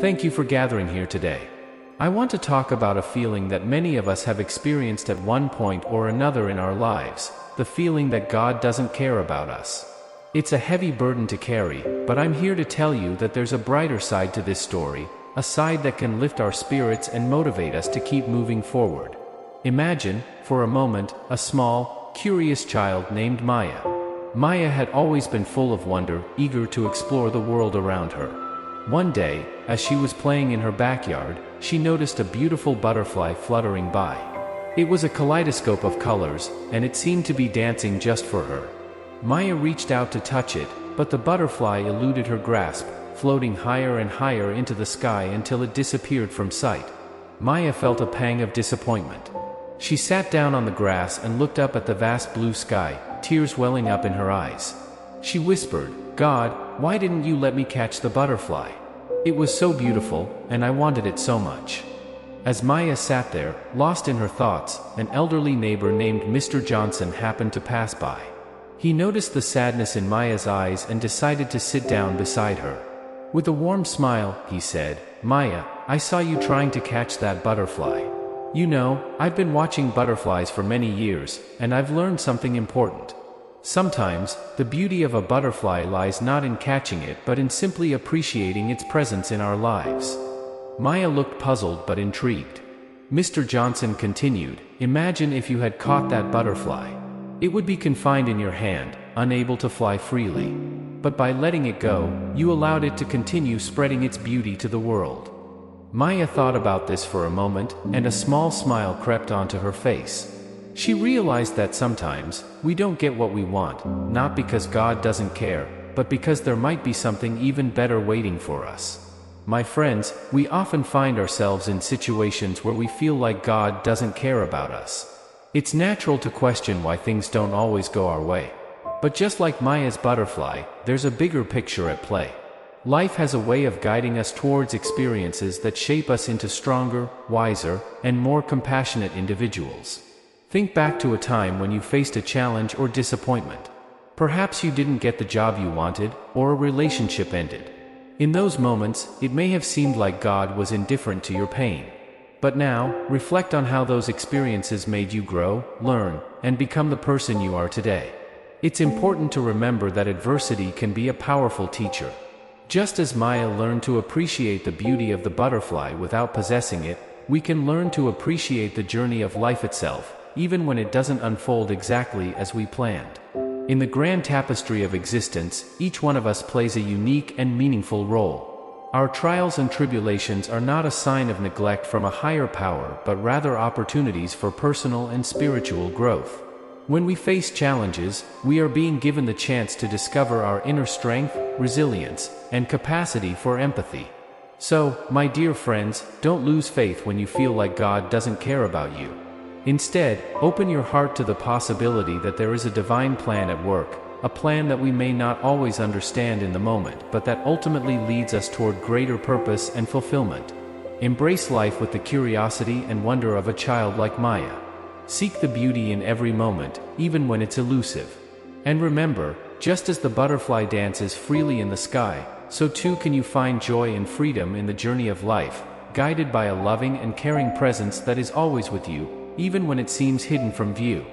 Thank you for gathering here today. I want to talk about a feeling that many of us have experienced at one point or another in our lives, the feeling that God doesn't care about us. It's a heavy burden to carry, but I'm here to tell you that there's a brighter side to this story, a side that can lift our spirits and motivate us to keep moving forward. Imagine, for a moment, a small, curious child named Maya. Maya had always been full of wonder, eager to explore the world around her. One day, as she was playing in her backyard, she noticed a beautiful butterfly fluttering by. It was a kaleidoscope of colors, and it seemed to be dancing just for her. Maya reached out to touch it, but the butterfly eluded her grasp, floating higher and higher into the sky until it disappeared from sight. Maya felt a pang of disappointment. She sat down on the grass and looked up at the vast blue sky, tears welling up in her eyes. She whispered, "God, why didn't you let me catch the butterfly? It was so beautiful, and I wanted it so much." As Maya sat there, lost in her thoughts, an elderly neighbor named Mr. Johnson happened to pass by. He noticed the sadness in Maya's eyes and decided to sit down beside her. With a warm smile, he said, "Maya, I saw you trying to catch that butterfly. You know, I've been watching butterflies for many years, and I've learned something important. Sometimes, the beauty of a butterfly lies not in catching it but in simply appreciating its presence in our lives." Maya looked puzzled but intrigued. Mr. Johnson continued, "Imagine if you had caught that butterfly. It would be confined in your hand, unable to fly freely. But by letting it go, you allowed it to continue spreading its beauty to the world." Maya thought about this for a moment, and a small smile crept onto her face. She realized that sometimes, we don't get what we want, not because God doesn't care, but because there might be something even better waiting for us. My friends, we often find ourselves in situations where we feel like God doesn't care about us. It's natural to question why things don't always go our way. But just like Maya's butterfly, there's a bigger picture at play. Life has a way of guiding us towards experiences that shape us into stronger, wiser, and more compassionate individuals. Think back to a time when you faced a challenge or disappointment. Perhaps you didn't get the job you wanted, or a relationship ended. In those moments, it may have seemed like God was indifferent to your pain. But now, reflect on how those experiences made you grow, learn, and become the person you are today. It's important to remember that adversity can be a powerful teacher. Just as Maya learned to appreciate the beauty of the butterfly without possessing it, we can learn to appreciate the journey of life itself, even when it doesn't unfold exactly as we planned. In the grand tapestry of existence, each one of us plays a unique and meaningful role. Our trials and tribulations are not a sign of neglect from a higher power, but rather opportunities for personal and spiritual growth. When we face challenges, we are being given the chance to discover our inner strength, resilience, and capacity for empathy. So, my dear friends, don't lose faith when you feel like God doesn't care about you. Instead, open your heart to the possibility that there is a divine plan at work, a plan that we may not always understand in the moment, but that ultimately leads us toward greater purpose and fulfillment. Embrace life with the curiosity and wonder of a child like Maya. Seek the beauty in every moment, even when it's elusive. And remember, just as the butterfly dances freely in the sky, so too can you find joy and freedom in the journey of life, guided by a loving and caring presence that is always with you, even when it seems hidden from view.